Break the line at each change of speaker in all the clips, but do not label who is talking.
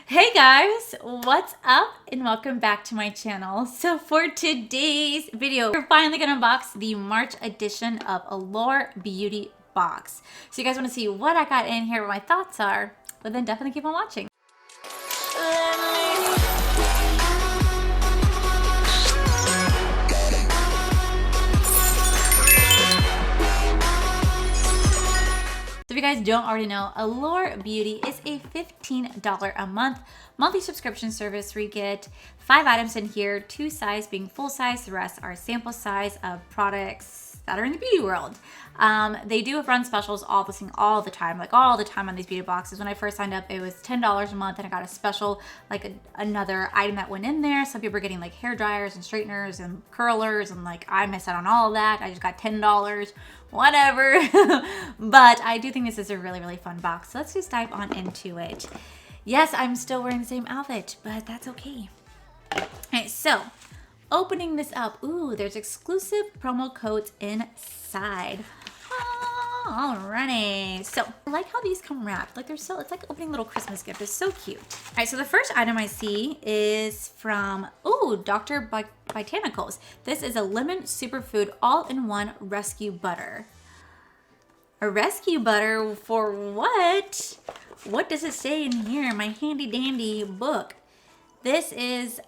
Hey guys, what's up and welcome back to my channel. So for today's video, we're finally gonna unbox the March edition of Allure Beauty Box. So you guys wanna see what I got in here, what my thoughts are, but then definitely keep on watching. So if you guys don't already know, Allure Beauty is a $15 a month monthly subscription service where you get 5 items in here, 2 size being full size, the rest are sample size of products that are in the beauty world. They do run specials all the time on these beauty boxes. When I first signed up, it was $10 a month and I got a special, like another item that went in there. Some people were getting like hair dryers and straighteners and curlers, and like I missed out on all of that. I just got $10, whatever. But I do think this is a really, really fun box. So let's just dive on into it. Yes, I'm still wearing the same outfit, but that's okay. Alright, so opening this up, ooh, there's exclusive promo codes inside. Alrighty, so I like how these come wrapped. Like it's like opening a little Christmas gift. It's so cute. Alright, so the first item I see is from, ooh, Dr. Botanicals. This is a lemon superfood all-in-one rescue butter. A rescue butter for what? What does it say in here? My handy dandy book. This is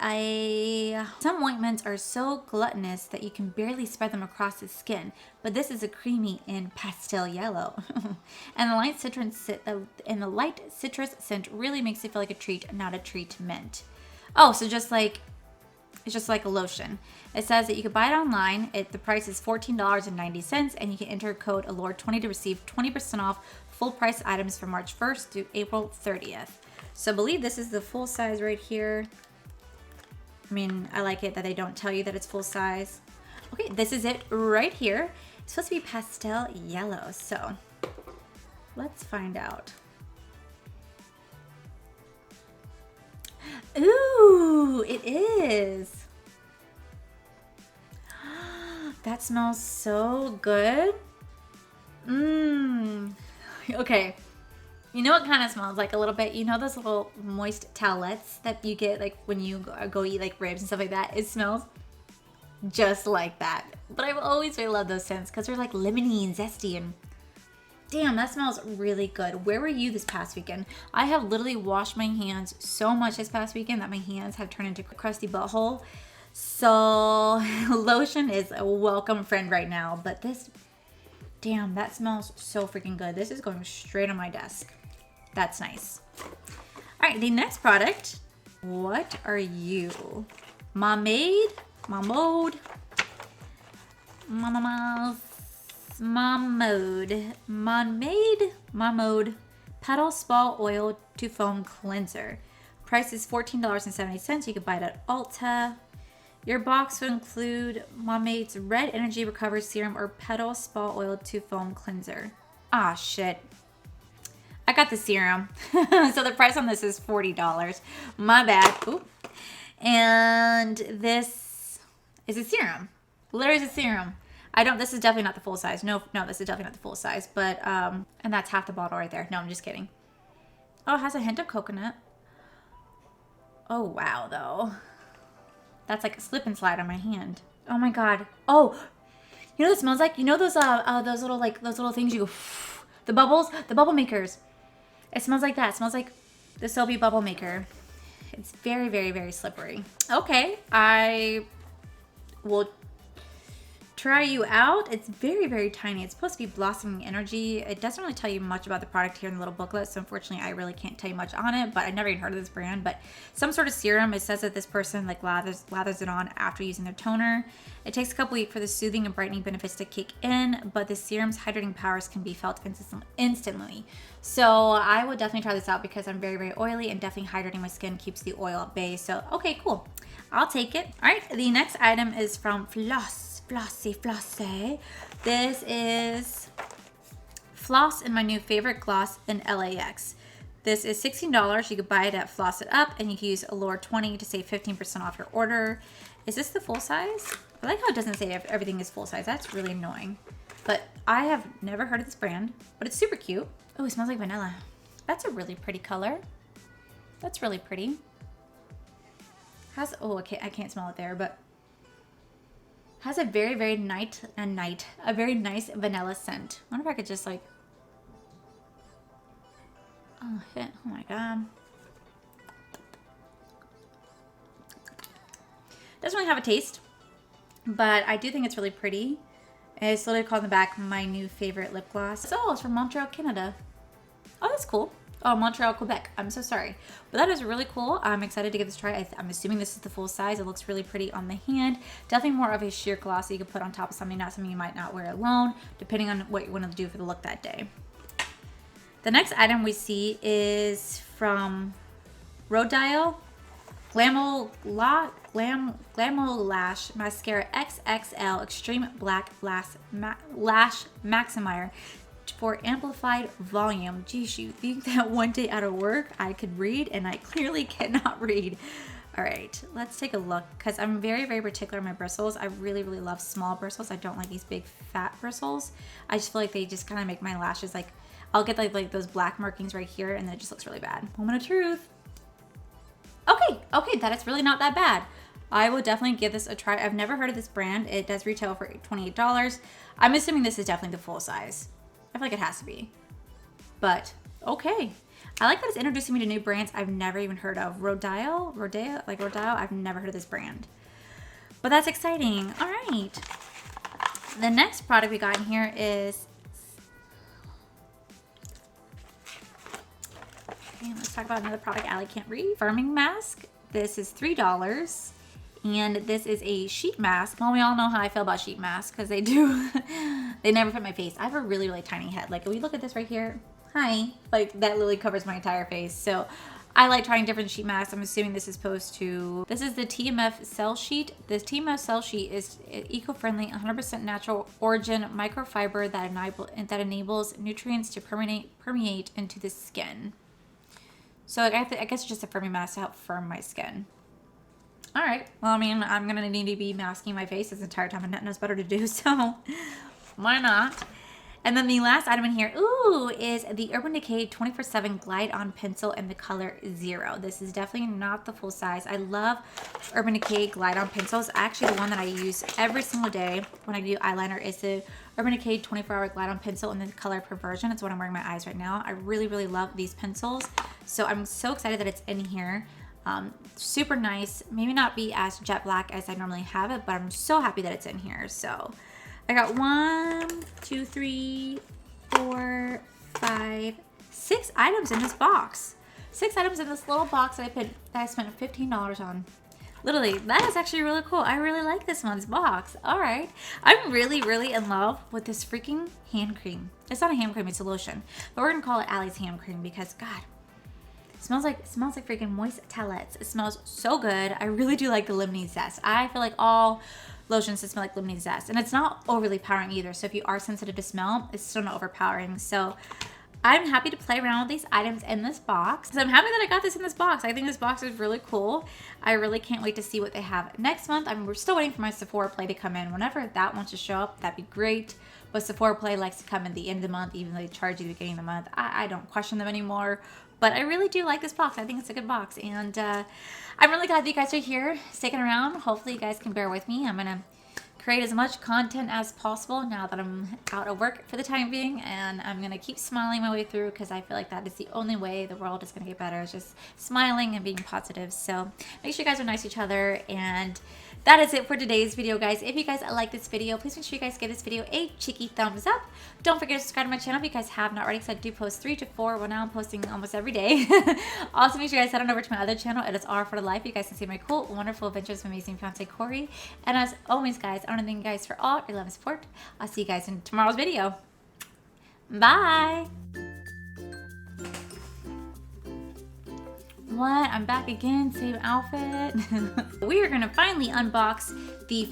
some ointments are so gluttonous that you can barely spread them across the skin, but this is a creamy in pastel yellow. And the light citrus scent really makes it feel like a treat, not a treatment. Oh, so it's just like a lotion. It says that you can buy it online. The price is $14.90, and you can enter code Allure20 to receive 20% off full price items from March 1st through April 30th. So I believe this is the full size right here. I mean, I like it that they don't tell you that it's full size. Okay, this is it right here. It's supposed to be pastel yellow, so let's find out. Ooh, it is. That smells so good. Okay. You know what kind of smells like a little bit? You know those little moist towelettes that you get like when you go eat like ribs and stuff like that? It smells just like that. But I've always really loved those scents because they're like lemony and zesty, and damn, that smells really good. Where were you this past weekend? I have literally washed my hands so much this past weekend that my hands have turned into a crusty butthole. So lotion is a welcome friend right now. But this, damn, that smells so freaking good. This is going straight on my desk. That's nice. All right, the next product. What are you? Mamade? Mamode? Mamode Petal Spa Oil to Foam Cleanser. Price is $14.70. You can buy it at Ulta. Your box would include Mamade's Red Energy Recovery Serum or Petal Spa Oil to Foam Cleanser. Ah, shit. I got the serum. So the price on this is $40. My bad. Ooh. And this is a serum. Literally is a serum. This is definitely not the full size. No, this is definitely not the full size. But, and that's half the bottle right there. No, I'm just kidding. Oh, it has a hint of coconut. Oh, wow, though. That's like a slip and slide on my hand. Oh my God. Oh, you know what it smells like? You know those little things you go, the bubbles, the bubble makers. It smells like that. It smells like the soapy bubble maker. It's very, very, very slippery. Okay, I will try you out. It's very, very tiny. It's supposed to be blossoming energy. It doesn't really tell you much about the product here in the little booklet, so unfortunately I really can't tell you much on it, but I've never even heard of this brand. But some sort of serum. It says that this person like lathers it on after using their toner. It takes a couple weeks for the soothing and brightening benefits to kick in, but the serum's hydrating powers can be felt instantly. So I would definitely try this out because I'm very, very oily, and definitely hydrating my skin keeps the oil at bay. So okay, cool. I'll take it. All right, the next item is from Flossy. This is Floss in my new favorite gloss in LAX. This is $16. You could buy it at Floss It Up, and you can use Allure20 to save 15% off your order. Is this the full size? I like how it doesn't say everything is full size. That's really annoying. But I have never heard of this brand, but it's super cute. Oh, it smells like vanilla. That's a really pretty color. That's really pretty. Has, oh, okay, I can't smell it there, but has a very, very a very nice vanilla scent. I wonder if I could just like, oh, shit. Oh my God. Doesn't really have a taste, but I do think it's really pretty. It's literally called in the back, my new favorite lip gloss. Oh, it's from Montreal, Canada. Oh, that's cool. Oh, Montreal, Quebec. I'm so sorry. But that is really cool. I'm excited to give this a try. I'm assuming this is the full size. It looks really pretty on the hand. Definitely more of a sheer gloss that you could put on top of something, not something you might not wear alone, depending on what you want to do for the look that day. The next item we see is from Rodeo Glamo Lash Mascara XXL Extreme Black Lash Maximizer for amplified volume. Geez, you think that one day out of work I could read, and I clearly cannot read. All right, let's take a look, because I'm very, very particular on my bristles. I really, really love small bristles. I don't like these big fat bristles. I just feel like they just kind of make my lashes like, I'll get like those black markings right here, and then it just looks really bad. Moment of truth. Okay, that is really not that bad. I will definitely give this a try. I've never heard of this brand. It does retail for $28. I'm assuming this is definitely the full size. I feel like it has to be. But, okay. I like that it's introducing me to new brands I've never even heard of. Rodeo, I've never heard of this brand. But that's exciting. All right. The next product we got in here is... Okay, let's talk about another product Allie can't read. Firming mask. This is $3. And this is a sheet mask. Well, we all know how I feel about sheet masks because they do, they never fit my face. I have a really, really tiny head. Like, if we look at this right here, hi, like that literally covers my entire face. So I like trying different sheet masks. I'm assuming this is supposed to, this is the TMF Cell Sheet. This TMF Cell Sheet is eco-friendly, 100% natural origin microfiber that enables nutrients to permeate into the skin. So I guess it's just a firming mask to help firm my skin. All right. Well, I mean, I'm going to need to be masking my face this entire time, and Annette knows better to do, so why not? And then the last item in here, ooh, is the Urban Decay 24/7 Glide On Pencil in the color 0. This is definitely not the full size. I love Urban Decay Glide On Pencils. Actually, the one that I use every single day when I do eyeliner is the Urban Decay 24-Hour Glide On Pencil in the color Perversion. It's what I'm wearing my eyes right now. I really, really love these pencils. So I'm so excited that it's in here. Super nice. Maybe not be as jet black as I normally have it, but I'm so happy that it's in here. So I got 1, 2, 3, 4, 5, 6 items in this box. 6 items in this little box that I spent $15 on. Literally, that is actually really cool. I really like this one's box. All right. I'm really, really in love with this freaking hand cream. It's not a hand cream, it's a lotion. But we're going to call it Allie's hand cream because, God, it smells like freaking moist towelettes. It smells so good. I really do like the lemony zest. I feel like all lotions that smell like lemony zest. And it's not overly powering either. So if you are sensitive to smell, it's still not overpowering. So I'm happy to play around with these items in this box. So I'm happy that I got this in this box. I think this box is really cool. I really can't wait to see what they have next month. We're still waiting for my Sephora Play to come in. Whenever that wants to show up, that'd be great. But Sephora Play likes to come in the end of the month, even though they charge you at the beginning of the month. I don't question them anymore. But I really do like this box. I think it's a good box. And I'm really glad that you guys are here, sticking around. Hopefully you guys can bear with me. I'm going to create as much content as possible now that I'm out of work for the time being. And I'm going to keep smiling my way through because I feel like that is the only way the world is going to get better. Is just smiling and being positive. So make sure you guys are nice to each other. And that is it for today's video, guys. If you guys like this video, please make sure you guys give this video a cheeky thumbs up. Don't forget to subscribe to my channel if you guys have not already, because I do post 3 to 4. Well, now I'm posting almost every day. Also, make sure you guys head on over to my other channel. It is R for Life. You guys can see my cool, wonderful adventures with amazing fiance Corey. And as always, guys, I want to thank you guys for all your love and support. I'll see you guys in tomorrow's video. Bye. What? I'm back again, same outfit. We are gonna finally unbox the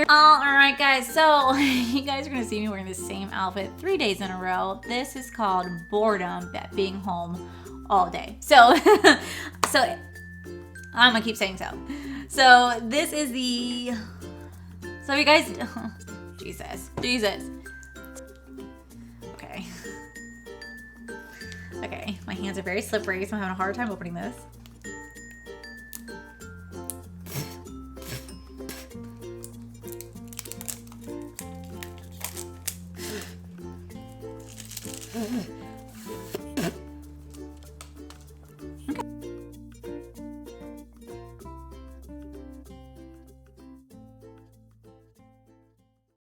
alright guys, so you guys are gonna see me wearing the same outfit 3 days in a row. This is called boredom, being home all day. So I'm gonna keep saying so. So this is the, so you guys, Jesus. Okay, my hand. hands are very slippery, so I'm having a hard time opening this.